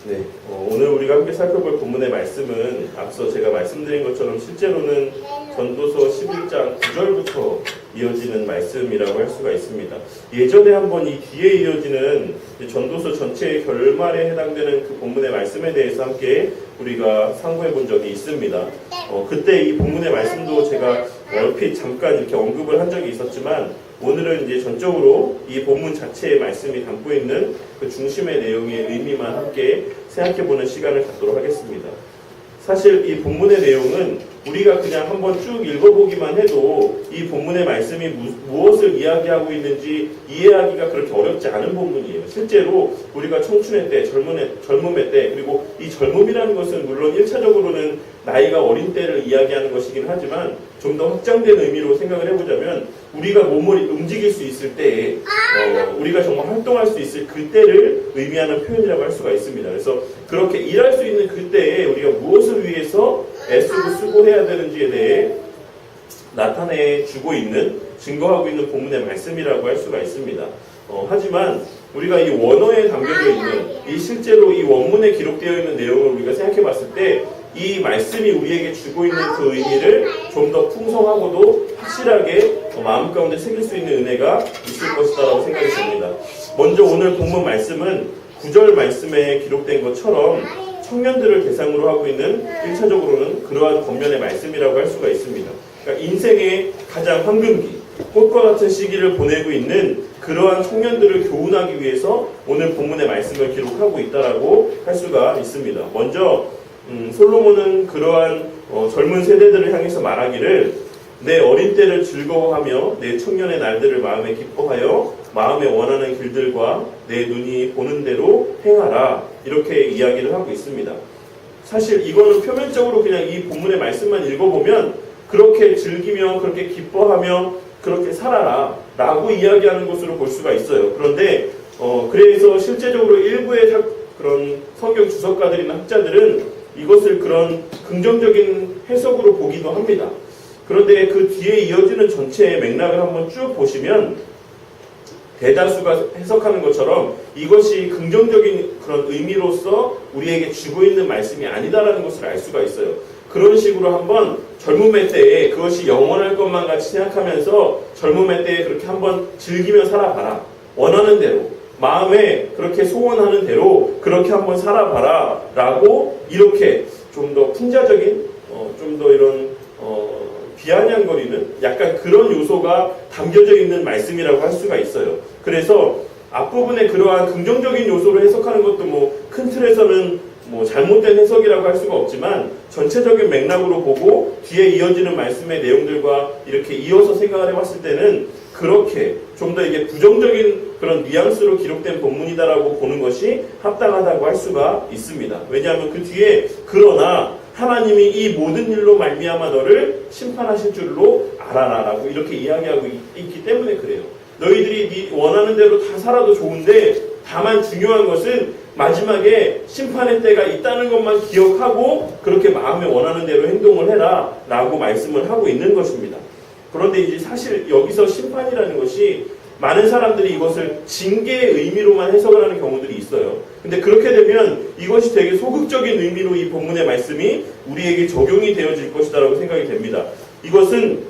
네, 오늘 우리가 함께 살펴볼 본문의 말씀은 앞서 제가 말씀드린 것처럼 실제로는 전도서 11장 9절부터 이어지는 말씀이라고 할 수가 있습니다. 예전에 한번 이 뒤에 이어지는 전도서 전체의 결말에 해당되는 그 본문의 말씀에 대해서 함께 우리가 상고해 본 적이 있습니다. 그때 이 본문의 말씀도 제가 얼핏 잠깐 이렇게 언급을 한 적이 있었지만 오늘은 이제 전적으로 이 본문 자체의 말씀이 담고 있는 그 중심의 내용의 의미만 함께 생각해보는 시간을 갖도록 하겠습니다. 사실 이 본문의 내용은 우리가 그냥 한번 쭉 읽어보기만 해도 이 본문의 말씀이 무엇을 이야기하고 있는지 이해하기가 그렇게 어렵지 않은 본문이에요. 실제로 우리가 청춘의 때, 젊음의 때, 그리고 이 젊음이라는 것은 물론 1차적으로는 나이가 어린 때를 이야기하는 것이긴 하지만 좀 더 확장된 의미로 생각을 해보자면 우리가 몸을 움직일 수 있을 때에 우리가 정말 활동할 수 있을 그때를 의미하는 표현이라고 할 수가 있습니다. 그래서 그렇게 일할 수 있는 그때에 우리가 무엇을 위해서 애쓰고 수고해야 되는지에 대해 나타내주고 있는, 증거하고 있는 본문의 말씀이라고 할 수가 있습니다. 하지만 우리가 이 원어에 담겨져 있는, 이 실제로 이 원문에 기록되어 있는 내용을 우리가 생각해 봤을 때 이 말씀이 우리에게 주고 있는 그 의미를 좀 더 풍성하고도 확실하게 마음 가운데 새길 수 있는 은혜가 있을 것이다라고 생각이 듭니다. 먼저 오늘 본문 말씀은 9절 말씀에 기록된 것처럼 청년들을 대상으로 하고 있는 1차적으로는 그러한 겉면의 말씀이라고 할 수가 있습니다. 그러니까 인생의 가장 황금기, 꽃과 같은 시기를 보내고 있는 그러한 청년들을 교훈하기 위해서 오늘 본문의 말씀을 기록하고 있다라고 할 수가 있습니다. 먼저 솔로몬은 그러한 젊은 세대들을 향해서 말하기를 내 어린 때를 즐거워하며 내 청년의 날들을 마음에 기뻐하여 마음에 원하는 길들과 내 눈이 보는 대로 행하라, 이렇게 이야기를 하고 있습니다. 사실 이거는 표면적으로 그냥 이 본문의 말씀만 읽어보면 그렇게 즐기며 그렇게 기뻐하며 그렇게 살아라 라고 이야기하는 것으로 볼 수가 있어요. 그런데 그래서 실제적으로 일부의 그런 성경 주석가들이나 학자들은 이것을 그런 긍정적인 해석으로 보기도 합니다. 그런데 그 뒤에 이어지는 전체의 맥락을 한번 쭉 보시면 대다수가 해석하는 것처럼 이것이 긍정적인 그런 의미로서 우리에게 주고 있는 말씀이 아니다라는 것을 알 수가 있어요. 그런 식으로 한번 젊음의 때에 그것이 영원할 것만 같이 생각하면서 젊음의 때에 그렇게 한번 즐기며 살아봐라. 원하는 대로. 마음에 그렇게 소원하는 대로 그렇게 한번 살아봐라 라고 이렇게 좀 더 풍자적인 좀 더 이런 비아냥거리는 약간 그런 요소가 담겨져 있는 말씀이라고 할 수가 있어요. 그래서 앞부분에 그러한 긍정적인 요소를 해석하는 것도 뭐 큰 틀에서는 뭐 잘못된 해석이라고 할 수가 없지만 전체적인 맥락으로 보고 뒤에 이어지는 말씀의 내용들과 이렇게 이어서 생각을 해봤을 때는 그렇게 좀 더 이게 부정적인 그런 뉘앙스로 기록된 본문이다라고 보는 것이 합당하다고 할 수가 있습니다. 왜냐하면 그 뒤에 그러나 하나님이 이 모든 일로 말미암아 너를 심판하실 줄로 알아라라고 이렇게 이야기하고 있기 때문에 그래요. 너희들이 네 원하는 대로 다 살아도 좋은데 다만 중요한 것은 마지막에 심판의 때가 있다는 것만 기억하고 그렇게 마음에 원하는 대로 행동을 해라 라고 말씀을 하고 있는 것입니다. 그런데 이제 사실 여기서 심판이라는 것이 많은 사람들이 이것을 징계의 의미로만 해석을 하는 경우들이 있어요. 근데 그렇게 되면 이것이 되게 소극적인 의미로 이 본문의 말씀이 우리에게 적용이 되어질 것이다라고 생각이 됩니다. 이것은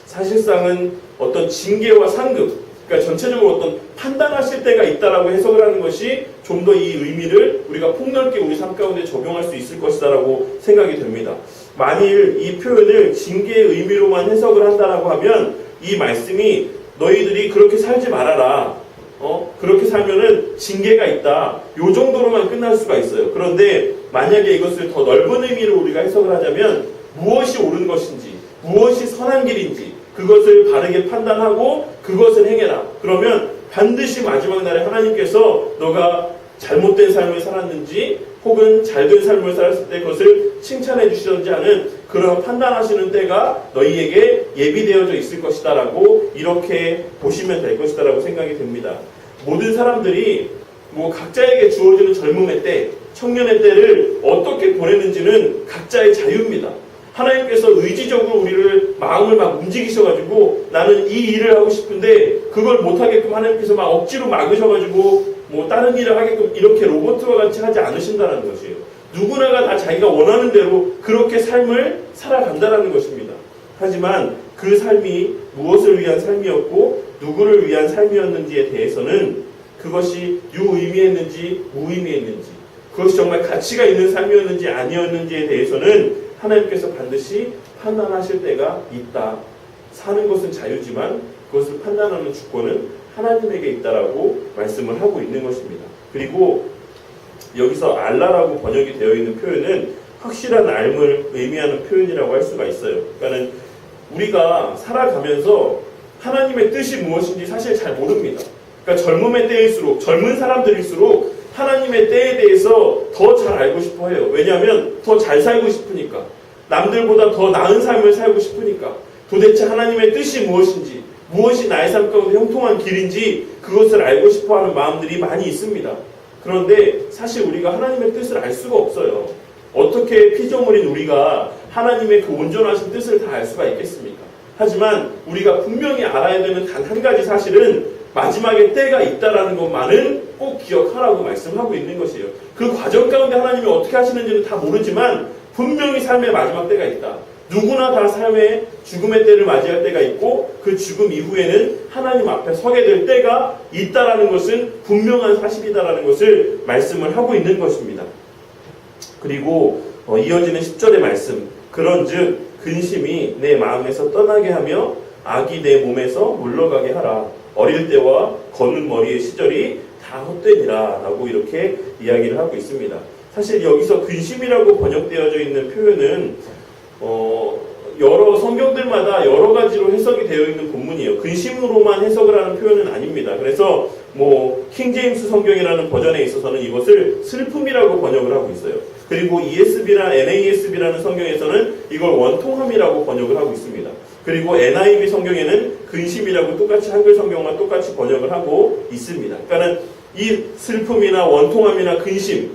사실상은 어떤 징계와 상급, 그러니까 전체적으로 어떤 판단하실 때가 있다라고 해석을 하는 것이 좀 더 이 의미를 우리가 폭넓게 우리 삶 가운데 적용할 수 있을 것이다라고 생각이 됩니다. 만일 이 표현을 징계의 의미로만 해석을 한다라고 하면 이 말씀이 너희들이 그렇게 살지 말아라. 그렇게 살면은 징계가 있다. 요 정도로만 끝날 수가 있어요. 그런데 만약에 이것을 더 넓은 의미로 우리가 해석을 하자면 무엇이 옳은 것인지, 무엇이 선한 길인지 그것을 바르게 판단하고 그것을 행해라. 그러면 반드시 마지막 날에 하나님께서 너가 잘못된 삶을 살았는지 혹은 잘된 삶을 살았을 때 그것을 칭찬해 주시던지 하는 그런 판단하시는 때가 너희에게 예비되어져 있을 것이다 라고 이렇게 보시면 될 것이다 라고 생각이 됩니다. 모든 사람들이 뭐 각자에게 주어지는 젊음의 때, 청년의 때를 어떻게 보내는지는 각자의 자유입니다. 하나님께서 의지적으로 우리를 마음을 막 움직이셔가지고 나는 이 일을 하고 싶은데 그걸 못하게끔 하나님께서 막 억지로 막으셔가지고 뭐 다른 일을 하게끔 이렇게 로봇과 같이 하지 않으신다는 것이에요. 누구나가 다 자기가 원하는 대로 그렇게 삶을 살아간다는 것입니다. 하지만 그 삶이 무엇을 위한 삶이었고 누구를 위한 삶이었는지에 대해서는 그것이 유의미했는지 무의미했는지, 그것이 정말 가치가 있는 삶이었는지 아니었는지에 대해서는 하나님께서 반드시 판단하실 때가 있다. 사는 것은 자유지만 그것을 판단하는 주권은 하나님에게 있다라고 말씀을 하고 있는 것입니다. 그리고 여기서 알라라고 번역이 되어 있는 표현은 확실한 알을 의미하는 표현이라고 할 수가 있어요. 그러니까는 우리가 살아가면서 하나님의 뜻이 무엇인지 사실 잘 모릅니다. 그러니까 젊음의 때일수록, 젊은 사람들일수록 하나님의 때에 대해서 더 잘 알고 싶어 해요. 왜냐하면 더 잘 살고 싶으니까. 남들보다 더 나은 삶을 살고 싶으니까. 도대체 하나님의 뜻이 무엇인지, 무엇이 나의 삶 가운데 형통한 길인지 그것을 알고 싶어하는 마음들이 많이 있습니다. 그런데 사실 우리가 하나님의 뜻을 알 수가 없어요. 어떻게 피조물인 우리가 하나님의 그 온전하신 뜻을 다 알 수가 있겠습니까? 하지만 우리가 분명히 알아야 되는 단 한 가지 사실은 마지막에 때가 있다라는 것만은 꼭 기억하라고 말씀하고 있는 것이에요. 그 과정 가운데 하나님이 어떻게 하시는지는 다 모르지만 분명히 삶의 마지막 때가 있다. 누구나 다 삶의 죽음의 때를 맞이할 때가 있고 그 죽음 이후에는 하나님 앞에 서게 될 때가 있다라는 것은 분명한 사실이다라는 것을 말씀을 하고 있는 것입니다. 그리고 이어지는 10절의 말씀, 그런즉 근심이 내 마음에서 떠나게 하며 악이 내 몸에서 물러가게 하라. 어릴 때와 거는 머리의 시절이 다 헛되니라 라고 이렇게 이야기를 하고 있습니다. 사실 여기서 근심이라고 번역되어져 있는 표현은 여러 성경들마다 여러 가지로 해석이 되어 있는 본문이에요. 근심으로만 해석을 하는 표현은 아닙니다. 그래서 킹제임스 성경이라는 버전에 있어서는 이것을 슬픔이라고 번역을 하고 있어요. 그리고 ESV나 NASB라는 성경에서는 이걸 원통함이라고 번역을 하고 있습니다. 그리고 NIV 성경에는 근심이라고 똑같이 한글 성경과 똑같이 번역을 하고 있습니다. 그러니까 이 슬픔이나 원통함이나 근심,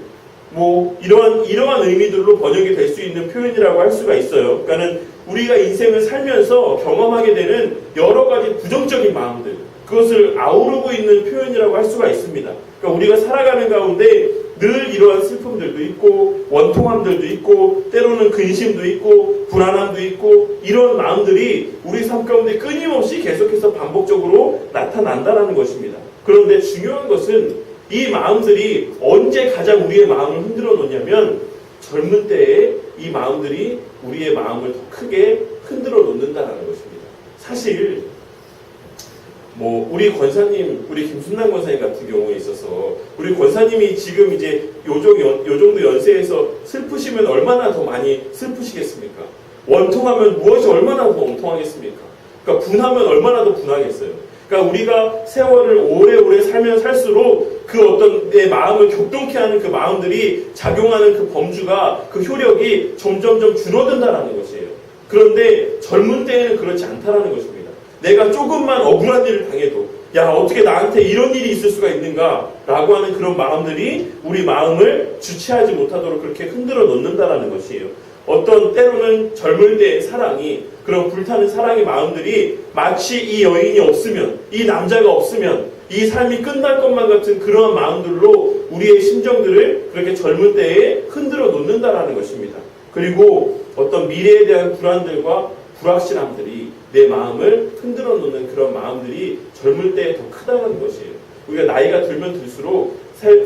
이러한 의미들로 번역이 될 수 있는 표현이라고 할 수가 있어요. 그러니까 우리가 인생을 살면서 경험하게 되는 여러 가지 부정적인 마음들, 그것을 아우르고 있는 표현이라고 할 수가 있습니다. 그러니까 우리가 살아가는 가운데 늘 이러한 슬픔들도 있고 원통함들도 있고 때로는 근심도 있고 불안함도 있고 이런 마음들이 우리 삶 가운데 끊임없이 계속해서 반복적으로 나타난다는 것입니다. 그런데 중요한 것은 이 마음들이 언제 가장 우리의 마음을 흔들어 놓냐면 젊은 때에 이 마음들이 우리의 마음을 더 크게 흔들어 놓는다는 것입니다. 사실 우리 권사님, 우리 김순남 권사님 같은 경우에 있어서 우리 권사님이 지금 이제 요 정도 연세에서 슬프시면 얼마나 더 많이 슬프시겠습니까? 원통하면 무엇이 얼마나 더 원통하겠습니까? 그러니까 분하면 얼마나 더 분하겠어요. 그러니까 우리가 세월을 오래오래 살면 살수록 그 어떤 내 마음을 격동케 하는 그 마음들이 작용하는 그 범주가, 그 효력이 점점점 줄어든다는 것이에요. 그런데 젊은 때에는 그렇지 않다는 것입니다. 내가 조금만 억울한 일을 당해도 어떻게 나한테 이런 일이 있을 수가 있는가 라고 하는 그런 마음들이 우리 마음을 주체하지 못하도록 그렇게 흔들어 놓는다는 것이에요. 어떤 때로는 젊을 때의 사랑이, 그런 불타는 사랑의 마음들이 마치 이 여인이 없으면, 이 남자가 없으면 이 삶이 끝날 것만 같은 그러한 마음들로 우리의 심정들을 그렇게 젊을 때에 흔들어 놓는다는 것입니다. 그리고 어떤 미래에 대한 불안들과 불확실함들이 내 마음을 흔들어 놓는 그런 마음들이 젊을 때 더 크다는 것이에요. 우리가 나이가 들면 들수록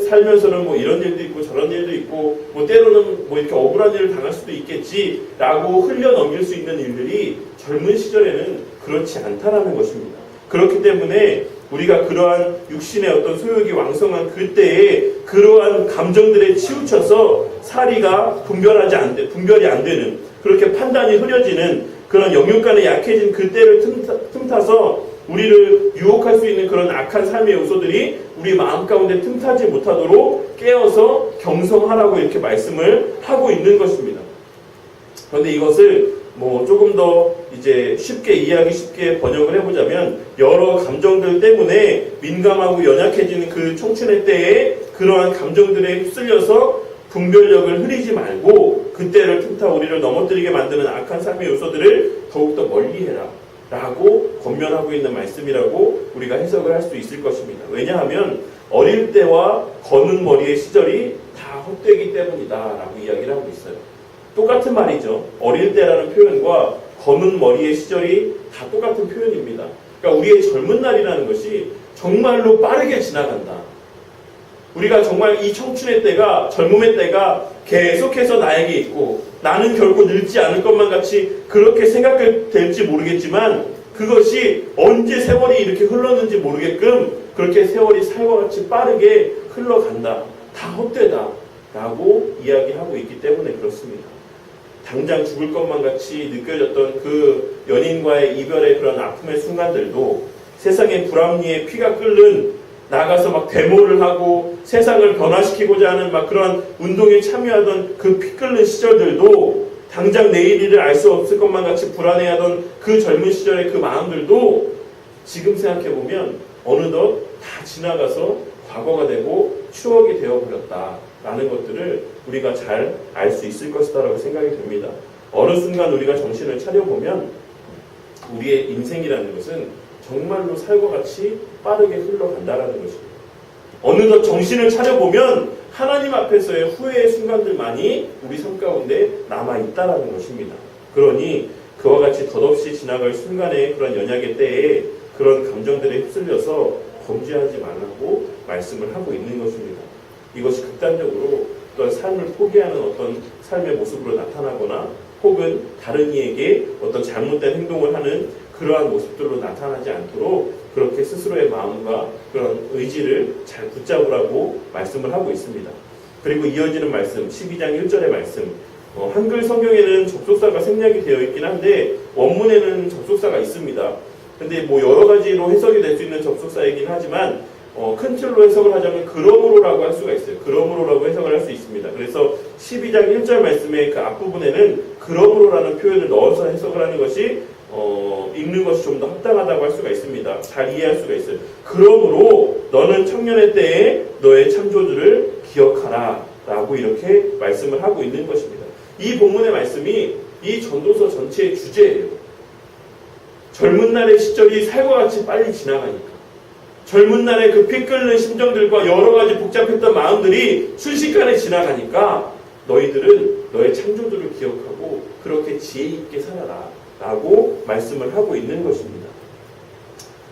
살면서는 이런 일도 있고 저런 일도 있고 때로는 이렇게 억울한 일을 당할 수도 있겠지라고 흘려넘길 수 있는 일들이 젊은 시절에는 그렇지 않다라는 것입니다. 그렇기 때문에 우리가 그러한 육신의 어떤 소욕이 왕성한 그때에 그러한 감정들에 치우쳐서 사리가 분별이 안 되는, 그렇게 판단이 흐려지는 그런 영육간에 약해진 그때를 틈타서 우리를 유혹할 수 있는 그런 악한 삶의 요소들이 우리 마음 가운데 틈타지 못하도록 깨어서 경성하라고 이렇게 말씀을 하고 있는 것입니다. 그런데 이것을 조금 더 이제 이해하기 쉽게 번역을 해보자면 여러 감정들 때문에 민감하고 연약해지는 그 청춘의 때에 그러한 감정들에 휩쓸려서 분별력을 흐리지 말고 그때를 틈타 우리를 넘어뜨리게 만드는 악한 삶의 요소들을 더욱더 멀리해라 라고 권면하고 있는 말씀이라고 우리가 해석을 할 수 있을 것입니다. 왜냐하면 어릴 때와 검은 머리의 시절이 다 헛되기 때문이다라고 이야기를 하고 있어요. 똑같은 말이죠. 어릴 때라는 표현과 검은 머리의 시절이 다 똑같은 표현입니다. 그러니까 우리의 젊은 날이라는 것이 정말로 빠르게 지나간다. 우리가 정말 이 청춘의 때가, 젊음의 때가 계속해서 나에게 있고 나는 결코 늙지 않을 것만 같이 그렇게 생각될지 모르겠지만 그것이 언제 세월이 이렇게 흘렀는지 모르게끔 그렇게 세월이 살과 같이 빠르게 흘러간다. 다 헛되다. 라고 이야기하고 있기 때문에 그렇습니다. 당장 죽을 것만 같이 느껴졌던 그 연인과의 이별의 그런 아픔의 순간들도 세상의 불합리에 피가 끓는 나가서 막 데모를 하고 세상을 변화시키고자 하는 막 그런 운동에 참여하던 그 피 끓는 시절들도 당장 내일 일을 알 수 없을 것만 같이 불안해하던 그 젊은 시절의 그 마음들도 지금 생각해보면 어느덧 다 지나가서 과거가 되고 추억이 되어버렸다라는 것들을 우리가 잘 알 수 있을 것이다라고 생각이 됩니다. 어느 순간 우리가 정신을 차려보면 우리의 인생이라는 것은 정말로 살과 같이 빠르게 흘러간다라는 것입니다. 어느덧 정신을 차려보면 하나님 앞에서의 후회의 순간들만이 우리 삶 가운데 남아있다라는 것입니다. 그러니 그와 같이 덧없이 지나갈 순간의 그런 연약의 때에 그런 감정들에 휩쓸려서 범죄하지 말라고 말씀을 하고 있는 것입니다. 이것이 극단적으로 어떤 삶을 포기하는 어떤 삶의 모습으로 나타나거나 혹은 다른 이에게 어떤 잘못된 행동을 하는 그러한 모습들로 나타나지 않도록 그렇게 스스로의 마음과 그런 의지를 잘 붙잡으라고 말씀을 하고 있습니다. 그리고 이어지는 말씀, 12장 1절의 말씀. 한글 성경에는 접속사가 생략이 되어 있긴 한데 원문에는 접속사가 있습니다. 근데 뭐 여러 가지로 해석이 될 수 있는 접속사이긴 하지만 큰 틀로 해석을 하자면 그러므로라고 할 수가 있어요. 그러므로라고 해석을 할 수 있습니다. 그래서 12장 1절 말씀의 그 앞부분에는 그러므로라는 표현을 넣어서 해석을 하는 것이 읽는 것이 좀 더 합당하다고 할 수가 있습니다. 잘 이해할 수가 있어요. 그러므로 너는 청년의 때에 너의 창조주를 기억하라 라고 이렇게 말씀을 하고 있는 것입니다. 이 본문의 말씀이 이 전도서 전체의 주제예요. 젊은 날의 시절이 살과 같이 빨리 지나가니까 젊은 날의 그 피 끓는 심정들과 여러 가지 복잡했던 마음들이 순식간에 지나가니까 너희들은 너의 창조주를 기억하고 그렇게 지혜 있게 살아라 라고 말씀을 하고 있는 것입니다.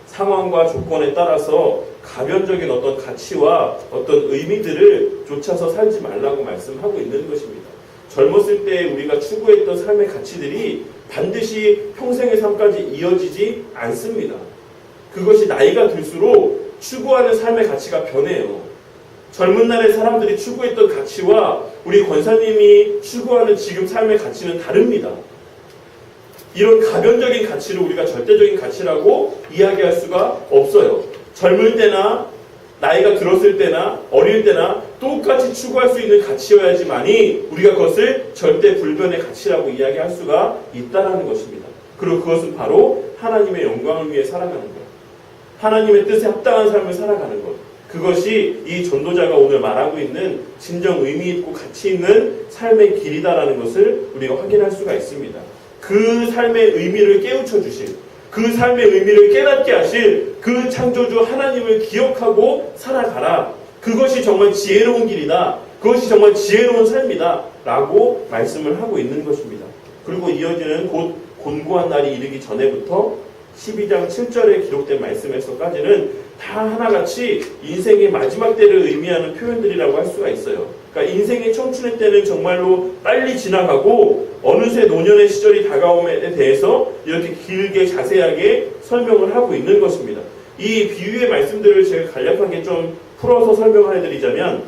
상황과 조건에 따라서 가변적인 어떤 가치와 어떤 의미들을 좇아서 살지 말라고 말씀하고 있는 것입니다. 젊었을 때 우리가 추구했던 삶의 가치들이 반드시 평생의 삶까지 이어지지 않습니다. 그것이 나이가 들수록 추구하는 삶의 가치가 변해요. 젊은 날의 사람들이 추구했던 가치와 우리 권사님이 추구하는 지금 삶의 가치는 다릅니다. 이런 가변적인 가치를 우리가 절대적인 가치라고 이야기할 수가 없어요. 젊을 때나 나이가 들었을 때나 어릴 때나 똑같이 추구할 수 있는 가치여야지만이 우리가 그것을 절대 불변의 가치라고 이야기할 수가 있다는 것입니다. 그리고 그것은 바로 하나님의 영광을 위해 살아가는 것, 하나님의 뜻에 합당한 삶을 살아가는 것, 그것이 이 전도자가 오늘 말하고 있는 진정 의미 있고 가치 있는 삶의 길이다라는 것을 우리가 확인할 수가 있습니다. 그 삶의 의미를 깨우쳐 주실, 그 삶의 의미를 깨닫게 하실 그 창조주 하나님을 기억하고 살아가라. 그것이 정말 지혜로운 길이다. 그것이 정말 지혜로운 삶이다. 라고 말씀을 하고 있는 것입니다. 그리고 이어지는 곧 곤고한 날이 이르기 전에부터 12장 7절에 기록된 말씀에서까지는 다 하나같이 인생의 마지막 때를 의미하는 표현들이라고 할 수가 있어요. 그러니까 인생의 청춘의 때는 정말로 빨리 지나가고 어느새 노년의 시절이 다가옴에 대해서 이렇게 길게 자세하게 설명을 하고 있는 것입니다. 이 비유의 말씀들을 제가 간략하게 좀 풀어서 설명을 해드리자면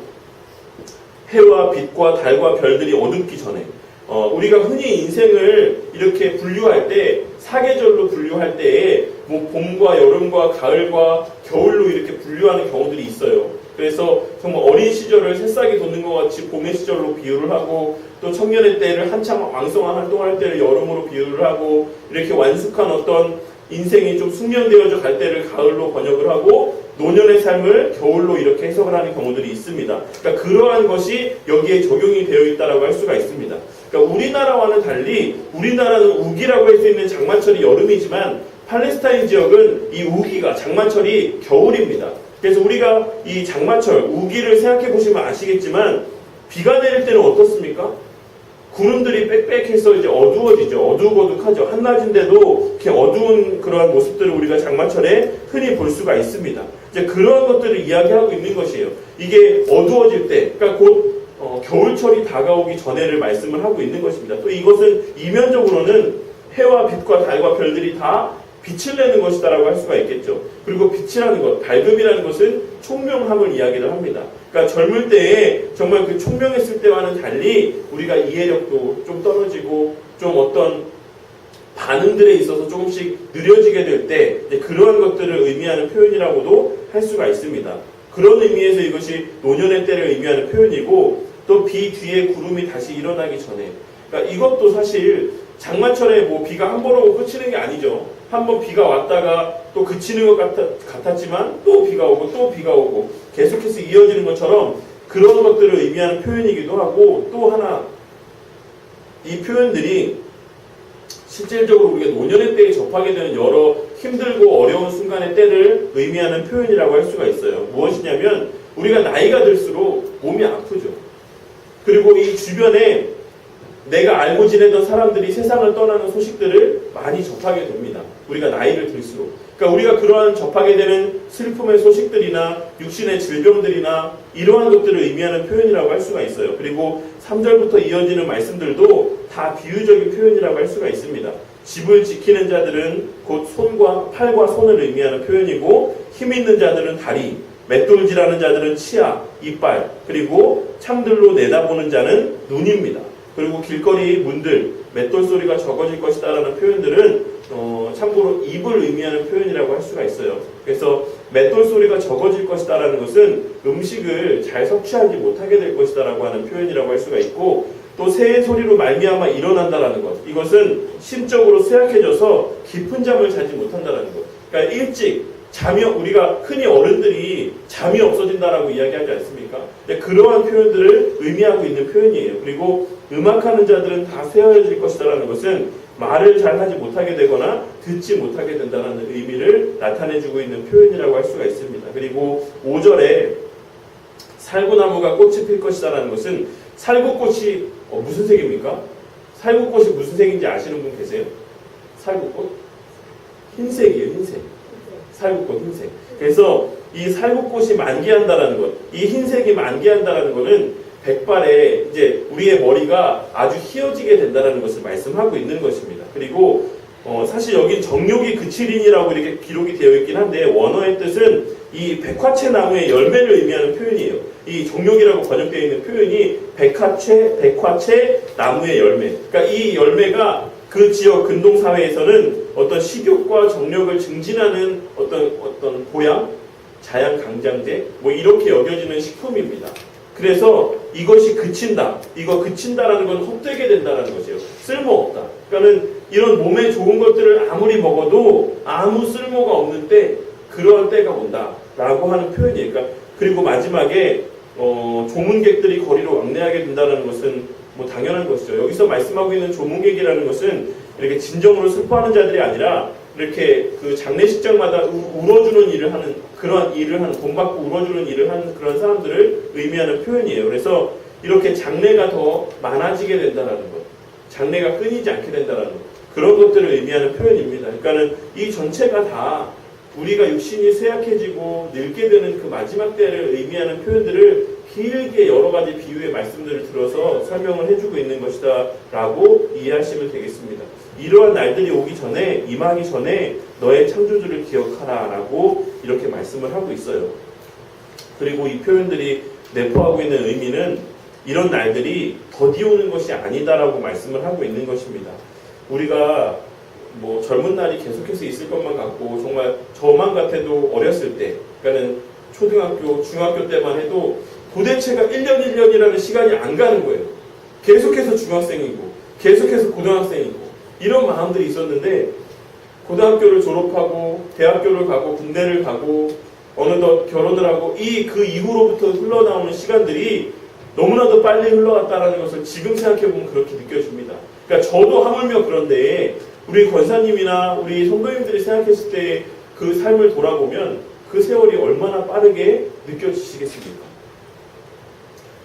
해와 빛과 달과 별들이 어둡기 전에 우리가 흔히 인생을 이렇게 분류할 때 사계절로 분류할 때에 뭐 봄과 여름과 가을과 겨울로 이렇게 분류하는 경우들이 있어요. 그래서 정말 어린 시절을 새싹이 돋는 것 같이 봄의 시절로 비유를 하고 또 청년의 때를 한참 왕성한 활동할 때를 여름으로 비유를 하고 이렇게 완숙한 어떤 인생이 좀 숙련되어져 갈 때를 가을로 번역을 하고 노년의 삶을 겨울로 이렇게 해석을 하는 경우들이 있습니다. 그러니까 그러한 것이 여기에 적용이 되어 있다고 할 수가 있습니다. 그러니까 우리나라와는 달리 우리나라는 우기라고 할 수 있는 장마철이 여름이지만 팔레스타인 지역은 이 우기가 장마철이 겨울입니다. 그래서 우리가 이 장마철, 우기를 생각해 보시면 아시겠지만 비가 내릴 때는 어떻습니까? 구름들이 빽빽해서 이제 어두워지죠. 어두고둑하죠. 한낮인데도 이렇게 어두운 그러한 모습들을 우리가 장마철에 흔히 볼 수가 있습니다. 이제 그런 것들을 이야기하고 있는 것이에요. 이게 어두워질 때, 그러니까 곧 겨울철이 다가오기 전에를 말씀을 하고 있는 것입니다. 또 이것은 이면적으로는 해와 빛과 달과 별들이 다 빛을 내는 것이다라고 할 수가 있겠죠. 그리고 빛이라는 것, 밝음이라는 것은 총명함을 이야기를 합니다. 그러니까 젊을 때에 정말 그 총명했을 때와는 달리 우리가 이해력도 좀 떨어지고 좀 어떤 반응들에 있어서 조금씩 느려지게 될 때 그러한 것들을 의미하는 표현이라고도 할 수가 있습니다. 그런 의미에서 이것이 노년의 때를 의미하는 표현이고 또 비 뒤에 구름이 다시 일어나기 전에 그러니까 이것도 사실 장마철에 뭐 비가 한 번 오고 그치는 게 아니죠. 한번 비가 왔다가 또 그치는 것 같았지만 또 비가 오고 또 비가 오고 계속해서 이어지는 것처럼 그런 것들을 의미하는 표현이기도 하고 또 하나 이 표현들이 실질적으로 우리가 노년의 때에 접하게 되는 여러 힘들고 어려운 순간의 때를 의미하는 표현이라고 할 수가 있어요. 무엇이냐면 우리가 나이가 들수록 몸이 아프죠. 그리고 이 주변에 내가 알고 지내던 사람들이 세상을 떠나는 소식들을 많이 접하게 됩니다. 우리가 나이를 들수록. 그러니까 우리가 그러한 접하게 되는 슬픔의 소식들이나 육신의 질병들이나 이러한 것들을 의미하는 표현이라고 할 수가 있어요. 그리고 3절부터 이어지는 말씀들도 다 비유적인 표현이라고 할 수가 있습니다. 집을 지키는 자들은 곧 팔과 손을 의미하는 표현이고 힘 있는 자들은 다리, 맷돌질하는 자들은 치아, 이빨, 그리고 창들로 내다보는 자는 눈입니다. 그리고 길거리 문들, 맷돌 소리가 적어질 것이다라는 표현들은 참고로 입을 의미하는 표현이라고 할 수가 있어요. 그래서 맷돌 소리가 적어질 것이다라는 것은 음식을 잘 섭취하지 못하게 될 것이다라고 하는 표현이라고 할 수가 있고 또 새의 소리로 말미암아 일어난다라는 것. 이것은 심적으로 쇠약해져서 깊은 잠을 자지 못한다라는 것. 그러니까 일찍 우리가 흔히 어른들이 잠이 없어진다라고 이야기하지 않습니까? 그러한 표현들을 의미하고 있는 표현이에요. 그리고 음악하는 자들은 다 쇠어질 것이다라는 것은 말을 잘 하지 못하게 되거나 듣지 못하게 된다는 의미를 나타내주고 있는 표현이라고 할 수가 있습니다. 그리고 5절에 살구나무가 꽃이 필 것이다라는 것은 살구꽃이 무슨 색입니까? 살구꽃이 무슨 색인지 아시는 분 계세요? 살구꽃? 흰색이에요, 흰색. 살구꽃 흰색. 그래서 이 살구꽃이 만개한다라는 것, 이 흰색이 만개한다라는 것은 백발에 이제 우리의 머리가 아주 희어지게 된다라는 것을 말씀하고 있는 것입니다. 그리고 사실 여긴 정욕이 그칠인이라고 이렇게 기록이 되어 있긴 한데 원어의 뜻은 이 백화채 나무의 열매를 의미하는 표현이에요. 이 정욕이라고 번역되어 있는 표현이 백화채 나무의 열매. 그러니까 이 열매가 그 지역 근동사회에서는 어떤 식욕과 정력을 증진하는 어떤 보양, 자양강장제, 뭐 이렇게 여겨지는 식품입니다. 그래서 이것이 그친다. 이거 그친다라는 건 헛되게 된다라는 것이에요. 쓸모없다. 그러니까는 이런 몸에 좋은 것들을 아무리 먹어도 아무 쓸모가 없는 때, 그러한 때가 온다라고 하는 표현이에요. 그러니까 그리고 마지막에 조문객들이 거리로 왕래하게 된다는 것은 뭐 당연한 것이죠. 여기서 말씀하고 있는 조문객이라는 것은 이렇게 진정으로 슬퍼하는 자들이 아니라 이렇게 그 장례식장마다 울어주는 일을 하는 그런 일을 하는 돈 받고 울어주는 일을 하는 그런 사람들을 의미하는 표현이에요. 그래서 이렇게 장례가 더 많아지게 된다는 것, 장례가 끊이지 않게 된다는 것, 그런 것들을 의미하는 표현입니다. 그러니까는 이 전체가 다 우리가 육신이 쇠약해지고 늙게 되는 그 마지막 때를 의미하는 표현들을 길게 여러 가지 비유의 말씀들을 들어서 설명을 해주고 있는 것이다 라고 이해하시면 되겠습니다. 이러한 날들이 오기 전에, 임하기 전에 너의 창조주를 기억하라 라고 이렇게 말씀을 하고 있어요. 그리고 이 표현들이 내포하고 있는 의미는 이런 날들이 더디 오는 것이 아니다라고 말씀을 하고 있는 것입니다. 우리가 뭐 젊은 날이 계속해서 있을 것만 같고 정말 저만 같아도 어렸을 때, 그러니까는 초등학교, 중학교 때만 해도 도대체가 1년 1년이라는 시간이 안 가는 거예요. 계속해서 중학생이고 계속해서 고등학생이고 이런 마음들이 있었는데 고등학교를 졸업하고 대학교를 가고 군대를 가고 어느덧 결혼을 하고 그 이후로부터 흘러나오는 시간들이 너무나도 빨리 흘러갔다는 것을 지금 생각해보면 그렇게 느껴집니다. 그러니까 저도 하물며 그런데 우리 권사님이나 우리 성도님들이 생각했을 때 그 삶을 돌아보면 그 세월이 얼마나 빠르게 느껴지시겠습니까?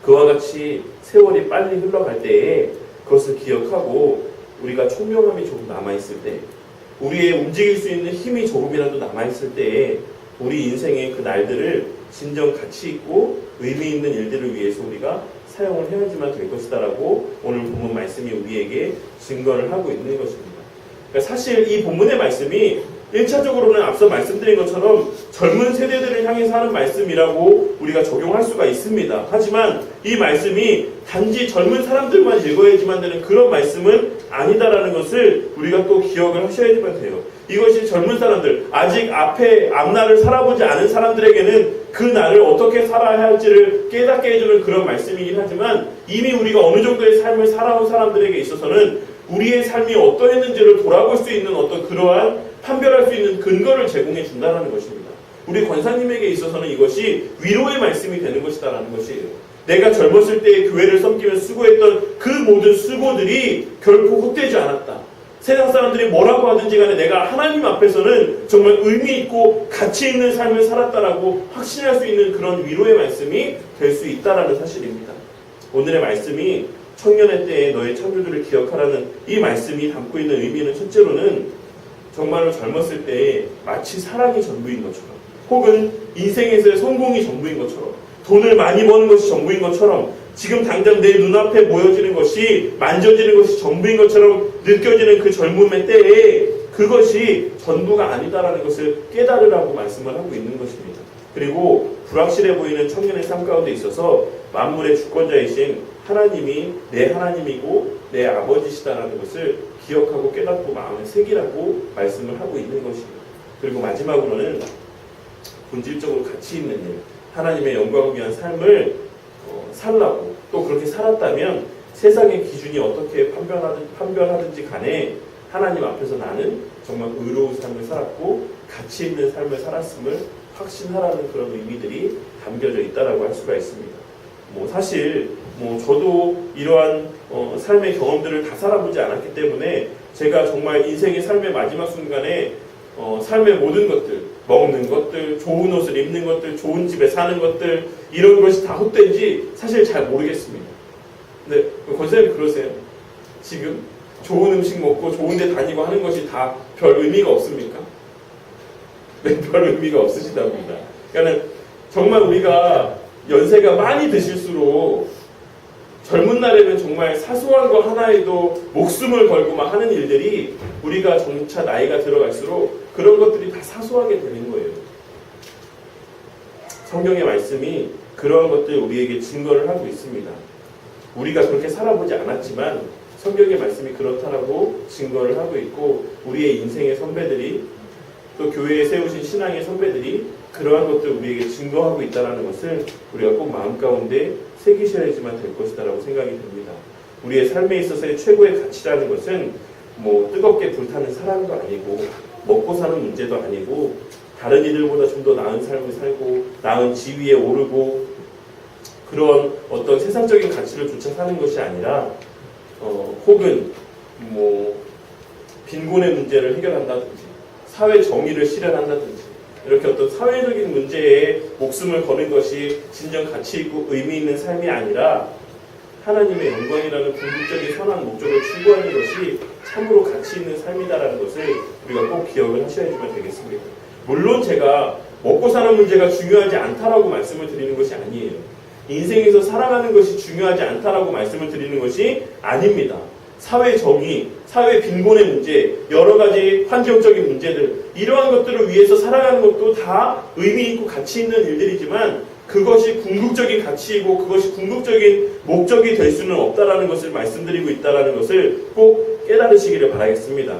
그와 같이 세월이 빨리 흘러갈 때에 그것을 기억하고 우리가 총명함이 조금 남아있을 때, 우리의 움직일 수 있는 힘이 조금이라도 남아있을 때에 우리 인생의 그 날들을 진정 가치 있고 의미 있는 일들을 위해서 우리가 사용을 해야지만 될 것이다라고 오늘 본문 말씀이 우리에게 증거를 하고 있는 것입니다. 그러니까 사실 이 본문의 말씀이 1차적으로는 앞서 말씀드린 것처럼 젊은 세대들을 향해서 하는 말씀이라고 우리가 적용할 수가 있습니다. 하지만 이 말씀이 단지 젊은 사람들만 읽어야지만 되는 그런 말씀은 아니다라는 것을 우리가 또 기억을 하셔야지만 돼요. 이것이 젊은 사람들, 아직 앞날을 살아보지 않은 사람들에게는 그 날을 어떻게 살아야 할지를 깨닫게 해주는 그런 말씀이긴 하지만 이미 우리가 어느 정도의 삶을 살아온 사람들에게 있어서는 우리의 삶이 어떠했는지를 돌아볼 수 있는 어떤 그러한 판별할 수 있는 근거를 제공해 준다는 것입니다. 우리 권사님에게 있어서는 이것이 위로의 말씀이 되는 것이다라는 것이에요. 내가 젊었을 때의 교회를 섬기며 수고했던 그 모든 수고들이 결코 헛되지 않았다. 세상 사람들이 뭐라고 하든지 간에 내가 하나님 앞에서는 정말 의미 있고 가치 있는 삶을 살았다라고 확신할 수 있는 그런 위로의 말씀이 될 수 있다라는 사실입니다. 오늘의 말씀이 청년의 때에 너의 창조주를 기억하라는 이 말씀이 담고 있는 의미는 첫째로는 정말로 젊었을 때에 마치 사랑이 전부인 것처럼 혹은 인생에서의 성공이 전부인 것처럼 돈을 많이 버는 것이 전부인 것처럼 지금 당장 내 눈앞에 보여지는 것이 만져지는 것이 전부인 것처럼 느껴지는 그 젊음의 때에 그것이 전부가 아니다라는 것을 깨달으라고 말씀을 하고 있는 것입니다. 그리고 불확실해 보이는 청년의 삶 가운데 있어서 만물의 주권자이신 하나님이 내 하나님이고 내 아버지시다라는 것을 기억하고 깨닫고 마음에 새기라고 말씀을 하고 있는 것입니다. 그리고 마지막으로는 본질적으로 가치 있는 일, 하나님의 영광을 위한 삶을 살라고 또 그렇게 살았다면 세상의 기준이 어떻게 판별하든지 간에 하나님 앞에서 나는 정말 의로운 삶을 살았고 가치 있는 삶을 살았음을 확신하라는 그런 의미들이 담겨져 있다라고 할 수가 있습니다. 사실 저도 이러한 삶의 경험들을 다 살아보지 않았기 때문에 제가 정말 인생의 삶의 마지막 순간에 삶의 모든 것들, 먹는 것들, 좋은 옷을 입는 것들, 좋은 집에 사는 것들 이런 것이 다 헛된지 사실 잘 모르겠습니다. 근데 권사님 그러세요? 지금 좋은 음식 먹고 좋은 데 다니고 하는 것이 다 별 의미가 없습니까? 네, 별 의미가 없으시답니다. 그러니까 정말 우리가 연세가 많이 드실수록 젊은 날에는 정말 사소한 거 하나에도 목숨을 걸고 막 하는 일들이 우리가 점차 나이가 들어갈수록 그런 것들이 다 사소하게 되는 거예요. 성경의 말씀이 그러한 것들 우리에게 증거를 하고 있습니다. 우리가 그렇게 살아보지 않았지만 성경의 말씀이 그렇다라고 증거를 하고 있고 우리의 인생의 선배들이 또 교회에 세우신 신앙의 선배들이 그러한 것들 우리에게 증거하고 있다는 것을 우리가 꼭 마음 가운데 새기셔야지만 될 것이다라고 생각이 듭니다. 우리의 삶에 있어서의 최고의 가치라는 것은 뜨겁게 불타는 사랑도 아니고 먹고 사는 문제도 아니고 다른 이들보다 좀 더 나은 삶을 살고 나은 지위에 오르고 그런 어떤 세상적인 가치를 쫓아 사는 것이 아니라 혹은 빈곤의 문제를 해결한다든지 사회 정의를 실현한다든지 이렇게 어떤 사회적인 문제에 목숨을 거는 것이 진정 가치 있고 의미 있는 삶이 아니라 하나님의 영광이라는 궁극적인 선한 목적을 추구하는 것이 참으로 가치 있는 삶이다라는 것을 우리가 꼭 기억을 하셔야지만 되겠습니다. 물론 제가 먹고 사는 문제가 중요하지 않다라고 말씀을 드리는 것이 아니에요. 인생에서 살아가는 것이 중요하지 않다라고 말씀을 드리는 것이 아닙니다. 사회 정의, 사회 빈곤의 문제, 여러 가지 환경적인 문제들 이러한 것들을 위해서 살아가는 것도 다 의미 있고 가치 있는 일들이지만 그것이 궁극적인 가치이고 그것이 궁극적인 목적이 될 수는 없다라는 것을 말씀드리고 있다라는 것을 꼭 깨달으시기를 바라겠습니다.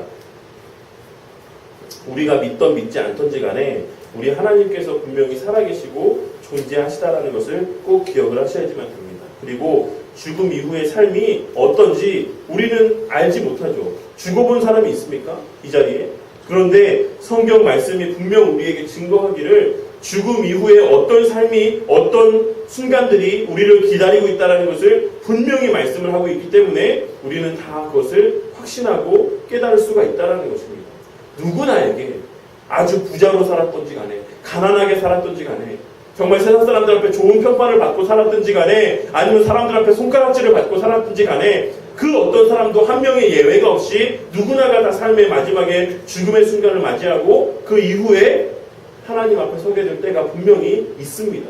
우리가 믿던 믿지 않던지 간에 우리 하나님께서 분명히 살아계시고 존재하시다라는 것을 꼭 기억을 하셔야지만 됩니다. 그리고 죽음 이후의 삶이 어떤지 우리는 알지 못하죠. 죽어본 사람이 있습니까? 이 자리에. 그런데 성경 말씀이 분명 우리에게 증거하기를 죽음 이후에 어떤 삶이 어떤 순간들이 우리를 기다리고 있다는 것을 분명히 말씀을 하고 있기 때문에 우리는 다 그것을 확신하고 깨달을 수가 있다는 것입니다. 누구나에게 아주 부자로 살았던지 간에 가난하게 살았든지 간에 정말 세상 사람들 앞에 좋은 평판을 받고 살았든지 간에 아니면 사람들 앞에 손가락질을 받고 살았든지 간에 그 어떤 사람도 한 명의 예외가 없이 누구나가 다 삶의 마지막에 죽음의 순간을 맞이하고 그 이후에 하나님 앞에 서게 될 때가 분명히 있습니다.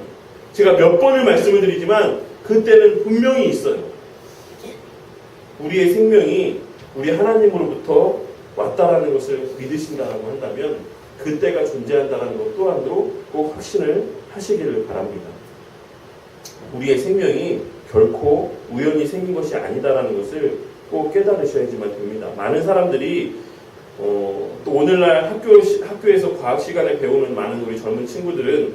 제가 몇 번을 말씀을 드리지만 그때는 분명히 있어요. 우리의 생명이 우리 하나님으로부터 왔다라는 것을 믿으신다라고 한다면 그때가 존재한다는 것 또한도 꼭 확신을 하시기를 바랍니다. 우리의 생명이 결코 우연히 생긴 것이 아니다라는 것을 꼭 깨달으셔야지만 됩니다. 많은 사람들이 또 오늘날 학교에서 과학 시간에 배우는 많은 우리 젊은 친구들은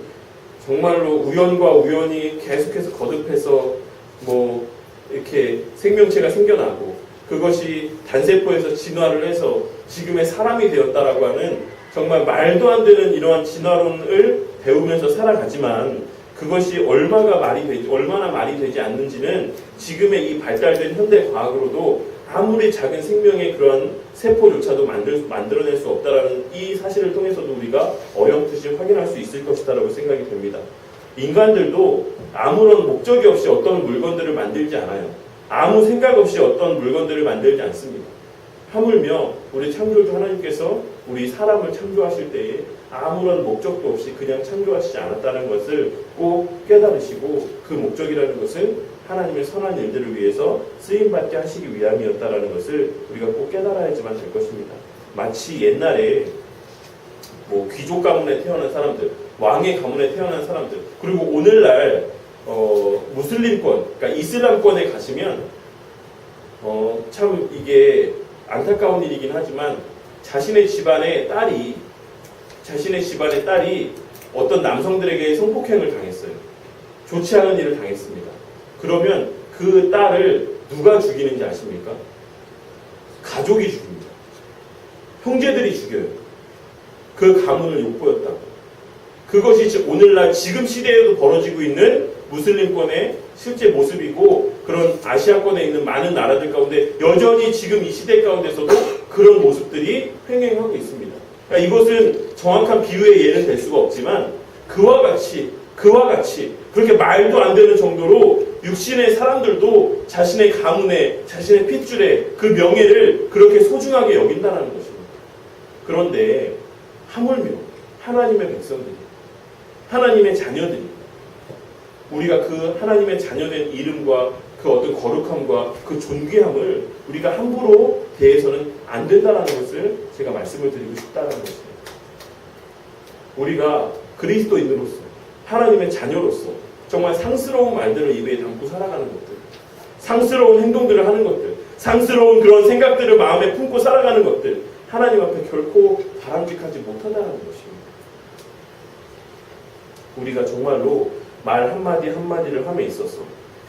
정말로 우연과 우연이 계속해서 거듭해서 뭐 이렇게 생명체가 생겨나고 그것이 단세포에서 진화를 해서 지금의 사람이 되었다라고 하는 정말 말도 안 되는 이러한 진화론을 배우면서 살아가지만 그것이 얼마나 말이 되지 않는지는 지금의 이 발달된 현대 과학으로도 아무리 작은 생명의 그런 세포조차도 만들어낼 수 없다라는 이 사실을 통해서도 우리가 어렴풋이 확인할 수 있을 것이다라고 생각이 됩니다. 인간들도 아무런 목적이 없이 어떤 물건들을 만들지 않아요. 아무 생각 없이 어떤 물건들을 만들지 않습니다. 하물며 우리 창조주 하나님께서 우리 사람을 창조하실 때에 아무런 목적도 없이 그냥 창조하시지 않았다는 것을 꼭 깨달으시고 그 목적이라는 것은 하나님의 선한 일들을 위해서 쓰임받게 하시기 위함이었다라는 것을 우리가 꼭 깨달아야지만 될 것입니다. 마치 옛날에 뭐 귀족 가문에 태어난 사람들, 왕의 가문에 태어난 사람들, 그리고 오늘날 무슬림권, 그러니까 이슬람권에 가시면 참 이게 안타까운 일이긴 하지만 자신의 집안의 딸이 어떤 남성들에게 성폭행을 당했어요. 좋지 않은 일을 당했습니다. 그러면 그 딸을 누가 죽이는지 아십니까? 가족이 죽입니다. 형제들이 죽여요. 그 가문을 욕보였다고. 그것이 오늘날 지금 시대에도 벌어지고 있는 무슬림권의 실제 모습이고 그런 아시아권에 있는 많은 나라들 가운데 여전히 지금 이 시대 가운데서도 그런 모습들이 횡행하고 있습니다. 그러니까 이것은 정확한 비유의 예는 될 수가 없지만 그와 같이 그렇게 말도 안 되는 정도로 육신의 사람들도 자신의 가문에 자신의 핏줄에 그 명예를 그렇게 소중하게 여긴다는 것입니다. 그런데 하물며 하나님의 백성들이 하나님의 자녀들이 우리가 그 하나님의 자녀된 이름과 그 어떤 거룩함과 그 존귀함을 우리가 함부로 대해서는 안 된다는 것을 제가 말씀을 드리고 싶다는 것입니다. 우리가 그리스도인으로서 하나님의 자녀로서 정말 상스러운 말들을 입에 담고 살아가는 것들, 상스러운 행동들을 하는 것들, 상스러운 그런 생각들을 마음에 품고 살아가는 것들, 하나님 앞에 결코 바람직하지 못하다는 것입니다. 우리가 정말로 말 한마디 한마디를 함에 있어서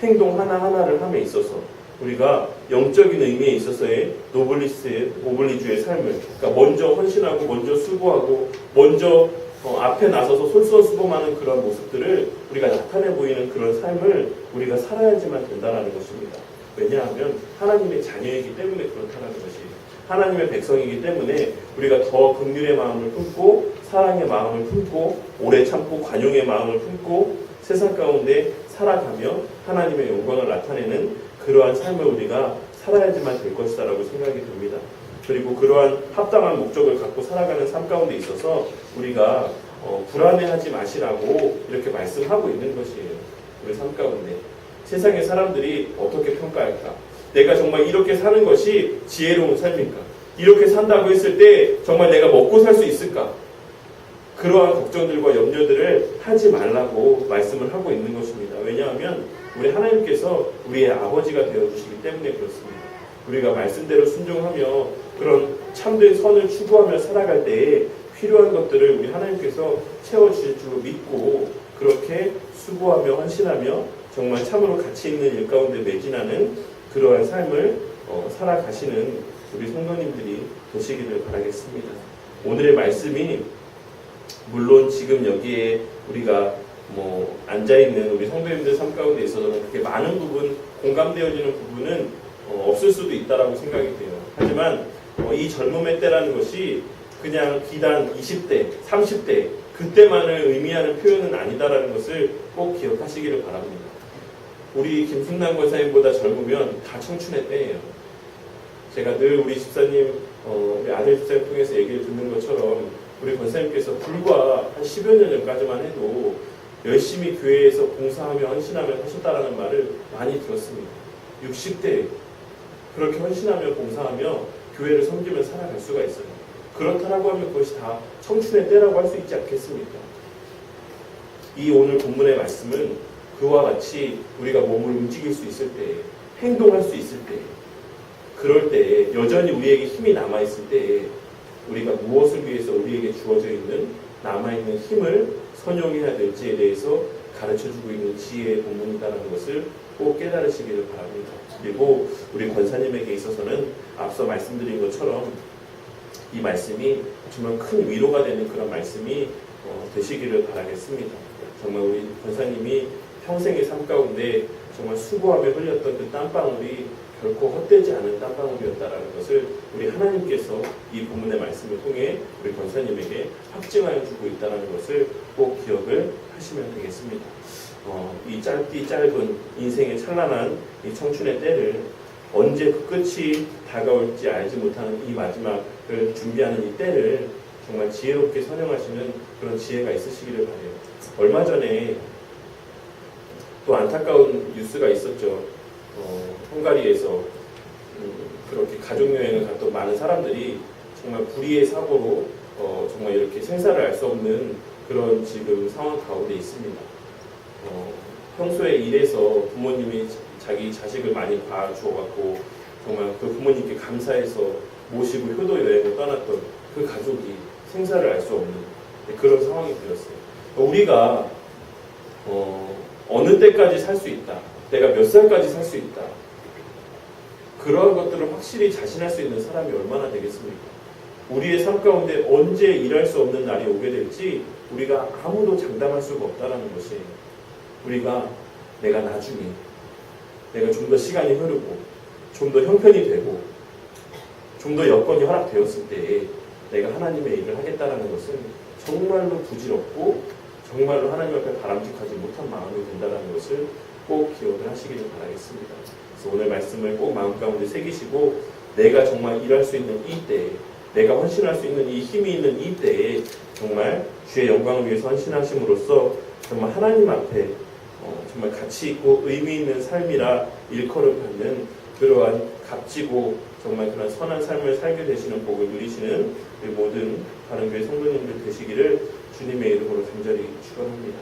행동 하나하나를 함에 있어서 우리가 영적인 의미에 있어서의 오블리주의 삶을 그러니까 먼저 헌신하고 먼저 수고하고 먼저 앞에 나서서 솔선수범하는 그런 모습들을 우리가 나타내 보이는 그런 삶을 우리가 살아야지만 된다는 것입니다. 왜냐하면 하나님의 자녀이기 때문에 그렇다는 것이 하나님의 백성이기 때문에 우리가 더 긍휼의 마음을 품고 사랑의 마음을 품고 오래 참고 관용의 마음을 품고 세상 가운데 살아가며 하나님의 영광을 나타내는 그러한 삶을 우리가 살아야지만 될 것이다라고 생각이 듭니다. 그리고 그러한 합당한 목적을 갖고 살아가는 삶 가운데 있어서 우리가 불안해하지 마시라고 이렇게 말씀하고 있는 것이에요. 우리 삶 가운데 세상의 사람들이 어떻게 평가할까? 내가 정말 이렇게 사는 것이 지혜로운 삶일까? 이렇게 산다고 했을 때 정말 내가 먹고 살 수 있을까? 그러한 걱정들과 염려들을 하지 말라고 말씀을 하고 있는 것입니다. 왜냐하면 우리 하나님께서 우리의 아버지가 되어주시기 때문에 그렇습니다. 우리가 말씀대로 순종하며 그런 참된 선을 추구하며 살아갈 때에 필요한 것들을 우리 하나님께서 채워주실 줄 믿고 그렇게 수고하며 헌신하며 정말 참으로 가치 있는 일 가운데 매진하는 그러한 삶을 살아가시는 우리 성도님들이 되시기를 바라겠습니다. 오늘의 말씀이 물론 지금 여기에 우리가 앉아있는 우리 성도님들 삶 가운데 있어서는 그렇게 많은 부분, 공감되어지는 부분은 없을 수도 있다라고 생각이 돼요. 하지만 이 젊음의 때라는 것이 그냥 기단 20대, 30대 그때만을 의미하는 표현은 아니다라는 것을 꼭 기억하시기를 바랍니다. 우리 김순남 권사님보다 젊으면 다 청춘의 때예요. 제가 늘 우리 집사님, 우리 아들 집사님 통해서 얘기를 듣는 것처럼 우리 권사님께서 불과 한 10여 년 전까지만 해도 열심히 교회에서 봉사하며 헌신하며 하셨다라는 말을 많이 들었습니다. 60대 그렇게 헌신하며 봉사하며 교회를 섬기며 살아갈 수가 있어요. 그렇다라고 하면 그것이 다 청춘의 때라고 할 수 있지 않겠습니까? 이 오늘 본문의 말씀은 그와 같이 우리가 몸을 움직일 수 있을 때, 행동할 수 있을 때, 그럴 때 여전히 우리에게 힘이 남아있을 때 우리가 무엇을 위해서 우리에게 주어져 있는 남아있는 힘을 선용해야 될지에 대해서 가르쳐주고 있는 지혜의 본문이라는 것을 꼭 깨달으시기를 바랍니다. 그리고 우리 권사님에게 있어서는 앞서 말씀드린 것처럼 이 말씀이 정말 큰 위로가 되는 그런 말씀이 되시기를 바라겠습니다. 정말 우리 권사님이 평생의 삶 가운데 정말 수고하며 흘렸던 그 땀방울이 결코 헛되지 않은 땀방울이었다라는 것을 우리 하나님께서 이 본문의 말씀을 통해 우리 권사님에게 확증하여 주고 있다는 것을 꼭 기억을 하시면 되겠습니다. 이 짧은 인생의 찬란한 이 청춘의 때를 언제 그 끝이 다가올지 알지 못하는 이 마지막을 준비하는 이 때를 정말 지혜롭게 선용하시는 그런 지혜가 있으시기를 바라요. 얼마 전에 또 안타까운 뉴스가 있었죠. 헝가리에서 그렇게 가족여행을 갔던 많은 사람들이 정말 불의의 사고로 정말 이렇게 생사를 알 수 없는 그런 지금 상황 가운데 있습니다. 평소에 일해서 부모님이 자기 자식을 많이 봐주어갖고 정말 그 부모님께 감사해서 모시고 효도 여행을 떠났던 그 가족이 생사를 알 수 없는 그런 상황이 되었어요. 우리가 어느 때까지 살 수 있다. 내가 몇 살까지 살 수 있다. 그러한 것들을 확실히 자신할 수 있는 사람이 얼마나 되겠습니까? 우리의 삶 가운데 언제 일할 수 없는 날이 오게 될지 우리가 아무도 장담할 수가 없다는 것이에요. 우리가 내가 나중에 내가 좀 더 시간이 흐르고 좀 더 형편이 되고 좀 더 여건이 허락되었을 때에 내가 하나님의 일을 하겠다는 것은 정말로 부질없고 정말로 하나님 앞에 바람직하지 못한 마음이 된다는 것을 꼭 기억을 하시기를 바라겠습니다. 그래서 오늘 말씀을 꼭 마음 가운데 새기시고 내가 정말 일할 수 있는 이 때에 내가 헌신할 수 있는 이 힘이 있는 이 때에 정말 주의 영광을 위해서 헌신하심으로써 정말 하나님 앞에 정말 가치 있고 의미 있는 삶이라 일컬음받는 그러한 값지고 정말 그런 선한 삶을 살게 되시는 복을 누리시는 모든 바른교회 성도님들 되시기를 주님의 이름으로 간절히 축원합니다.